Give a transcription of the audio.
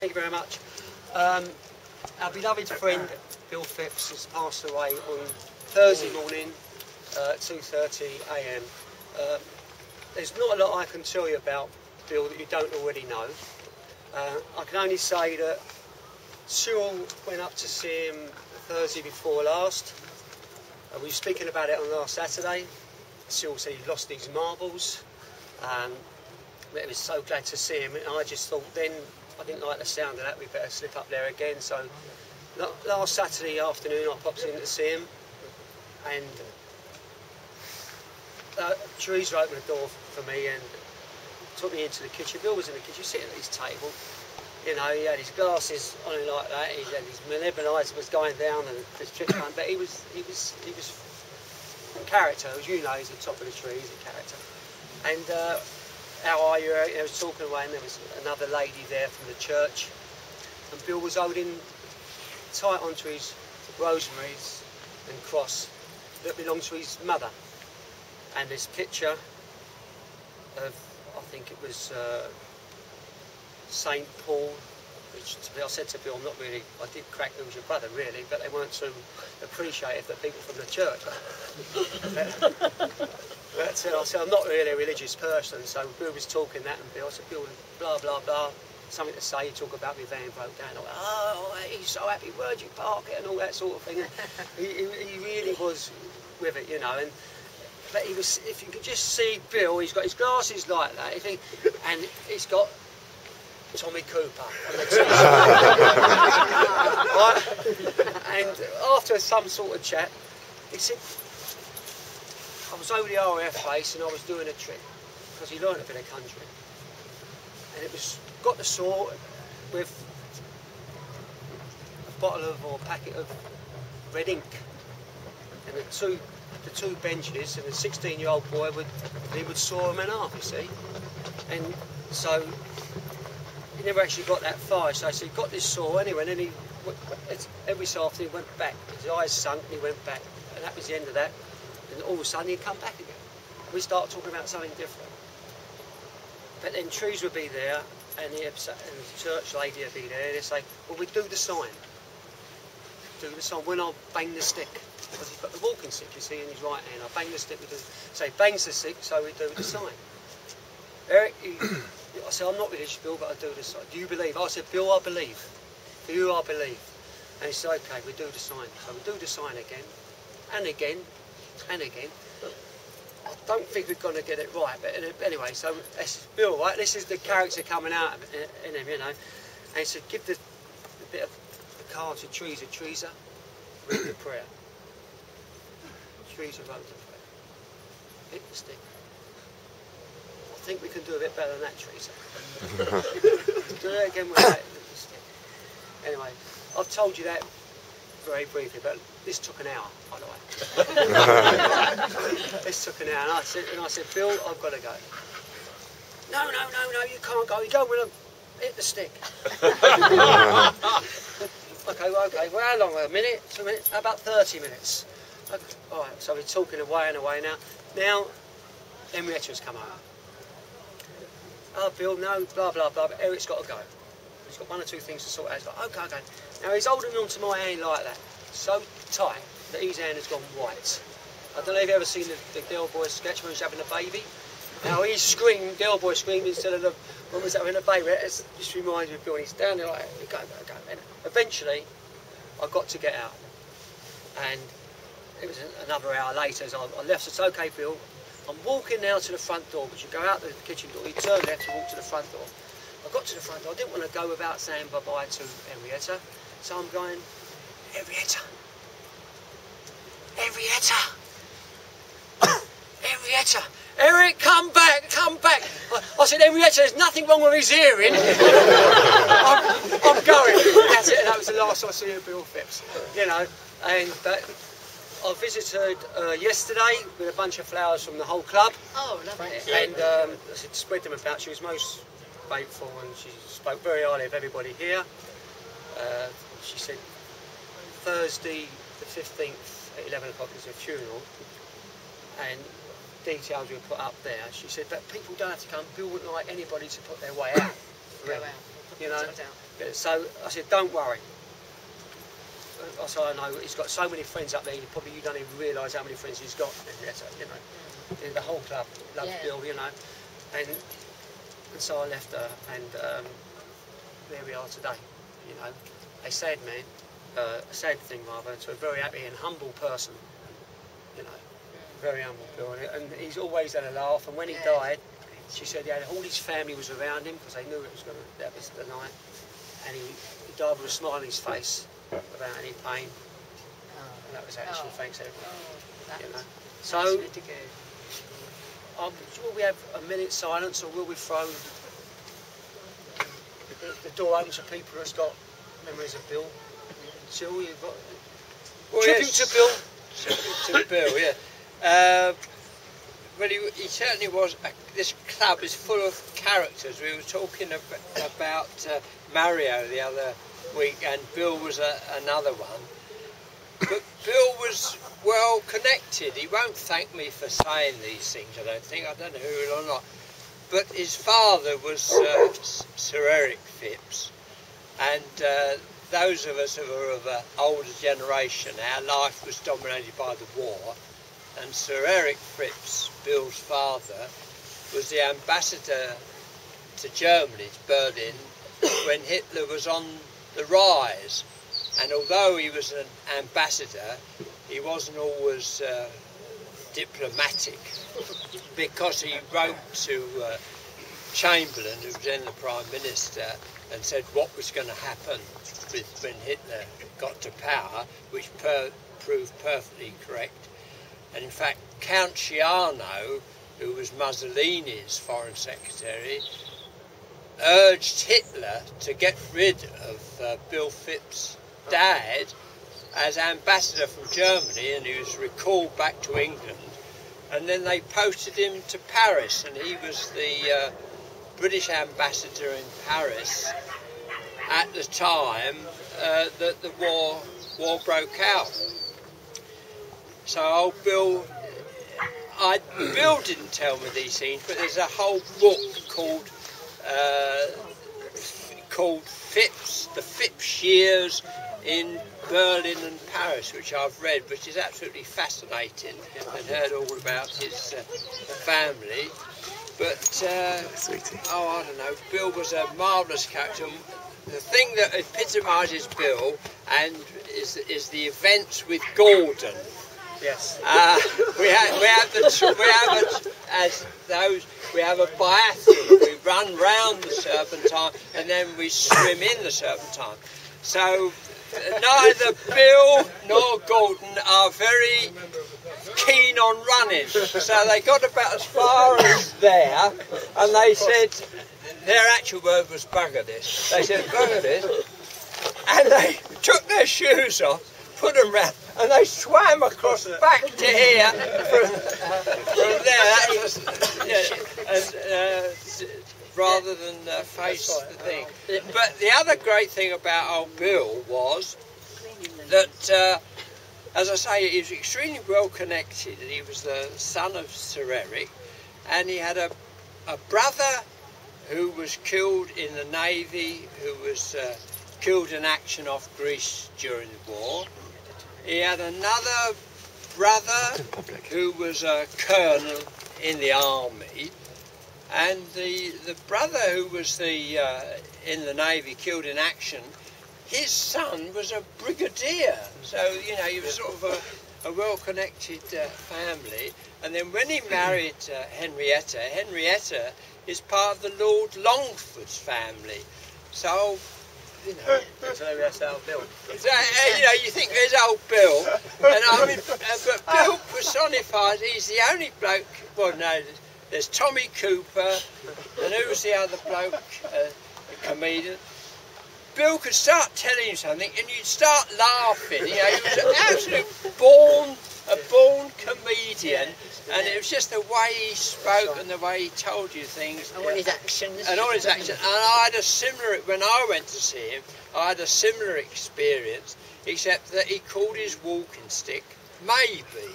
Thank you very much. Our beloved friend Bill Phipps has passed away on Thursday morning, 2:30 AM. There's not a lot I can tell you about Bill that you don't already know. I can only say that Cyril went up to see him Thursday before last. We were speaking about it on last Saturday. Cyril said he lost these marbles. It was so glad to see him, and I just thought then, I didn't like the sound of that, we better slip up there again. So last Saturday afternoon I popped in to see him, and Teresa opened the door for me and took me into the kitchen. Bill was in the kitchen sitting at his table. You know, he had his glasses on him like that, he had his nebulizer was going down and the trip going, but he was a character, as you know, he's the top of the tree, he's a character. And how are you? I was talking away, and there was another lady there from the church, and Bill was holding tight onto his rosaries and cross that belonged to his mother, and this picture of, I think it was St. Paul, which I said to Bill, not really, I did crack who was your brother really, but they weren't too appreciative, the people from the church. But I said, I'm not really a religious person, so Bill was talking that, and Bill, I said, Bill, blah, blah, blah, something to say, you talk about my van broke down, like, oh, he's so happy, where'd you park it, and all that sort of thing. He really was with it, you know, but he was, if you could just see Bill, he's got his glasses like that, and he's got Tommy Cooper on the t-shirt. Right? And after some sort of chat, he said, I was over the RAF base and I was doing a trip, because he learned a bit of country, and it was got the saw with a bottle of or a packet of red ink, and the two benches, and the 16-year-old boy would saw them in half, you see, and so he never actually got that far. So he got this saw anyway, and then every so often he went back, his eyes sunk and he went back, and that was the end of that. And all of a sudden he'd come back again. We started talking about something different. But then trees would be there, and the church lady would be there, and they'd say, well, we do the sign. Do the sign. When I bang the stick, because he's got the walking stick, you see, in his right hand. I bang the stick, we do. So he bangs the stick, so we do the sign. Eric, I said, I'm not religious, Bill, but I do the sign. Do you believe? I said, Bill, I believe. For you, I believe. And he said, okay, we do the sign. So we do the sign again, and again, and again. I don't think we're going to get it right, but anyway, so that's Bill, right? This is the character coming out in him, you know. And he said, give the bit of the card to Teresa. Teresa, read the prayer. Teresa wrote the prayer. Hit the stick. I think we can do a bit better than that, Teresa. Do it again with that stick. Anyway, I've told you that very briefly, but this took an hour, by the way. This took an hour, and I said, Bill, I've got to go. No, you can't go. You go when I hit the stick. Okay, well, how long? A minute? 2 minutes? How about 30 minutes? Okay. All right, so we're talking away and away now. Now, Henrietta's come over. Oh, Bill, no, blah, blah, blah, but Eric's got to go. He's got one or two things to sort out. He's like, okay. Now, he's holding on to my hand like that, so tight that his hand has gone white. I don't know if you've ever seen the girl boy sketch when he's having a baby. Now, he screamed, girl boy screamed instead of the one was having a baby. It just reminds me of Bill. He's down there like, go. And eventually, I got to get out. And it was another hour later as I left. So it's okay, Bill. I'm walking now to the front door, but you go out the kitchen door, you turn left to walk to the front door. I got to the front door, I didn't want to go without saying bye-bye to Henrietta, so I'm going, Henrietta, Eric, come back. I said, Henrietta, there's nothing wrong with his hearing. I'm going. That's it, and that was the last I see of Bill Phipps, you know, but I visited yesterday with a bunch of flowers from the whole club. Oh, lovely. And I said, spread them about. She was most grateful, and she spoke very highly of everybody here. She said Thursday the 15th at 11 o'clock is a funeral, and details were put up there. She said, but people don't have to come. Bill wouldn't like anybody to put their way out. You know, So I said, don't worry. I said, I know he's got so many friends up there. You don't even realise how many friends he's got. You know, the whole club loves Bill. You know, and so I left her, and there we are today. You know, a sad man, a sad thing rather, to a very happy and humble person. You know, very humble Bill, and he's always had a laugh. And when he died, she said all his family was around him because they knew that was the night, and he died with a smile on his face, without any pain. And that was actually thanks everyone. You know. So, really good. Will we have a minute's silence, or will we throw the door open to people who've got memories of Bill? Jill, you've got tribute to Bill. Tribute to Bill, yeah. Well, he certainly was. This club is full of characters. We were talking about Mario the other week, and Bill was another one. But Bill was well connected. He won't thank me for saying these things, I don't think. I don't know who he will or not. But his father was Sir Eric Phipps, and those of us who are of an older generation, our life was dominated by the war. And Sir Eric Phipps, Bill's father, was the ambassador to Germany, to Berlin, when Hitler was on the rise. And although he was an ambassador, he wasn't always diplomatic, because he wrote to Chamberlain, who was then the Prime Minister, and said what was going to happen when Hitler got to power, which proved perfectly correct. And in fact, Count Ciano, who was Mussolini's foreign secretary, urged Hitler to get rid of Bill Phipps' dad as ambassador from Germany, and he was recalled back to England. And then they posted him to Paris, and he was the British ambassador in Paris at the time that the war broke out. So old Bill, Bill didn't tell me these things, but there's a whole book called Phipps, the Phipps years in Berlin and Paris, which I've read, which is absolutely fascinating, and heard all about his family. But I don't know, Bill was a marvellous character. The thing that epitomises Bill is the events with Gordon. Yes. We have a biathlon. We run round the Serpentine and then we swim in the Serpentine. So neither Bill nor Gordon are very keen on running. So they got about as far as there, and they said, their actual word was bugger this. They said bugger this, and they took their shoes off, put them round, and they swam across back to here from there, rather than face the thing. But the other great thing about old Bill was that, as I say, he was extremely well connected, and he was the son of Sir Eric, and he had a brother who was killed in the Navy, who was killed in action off Greece during the war. He had another brother who was a colonel in the army, and the brother who was in the Navy killed in action, his son was a brigadier. So, you know, he was sort of a well-connected family. And then when he married Henrietta is part of the Lord Longford's family. So, you know, so that's old Bill. So, you know, you think there's old Bill, and I mean, but Bill personifies. He's the only bloke. Well, no, there's Tommy Cooper, and who's the other bloke? A comedian. Bill could start telling you something, and you'd start laughing. You know, he was an absolute born comedian, and it was just the way he spoke and the way he told you things. And all his actions. And all his actions. And I had a similar, when I went to see him, I had a similar experience, except that he called his walking stick Maybe.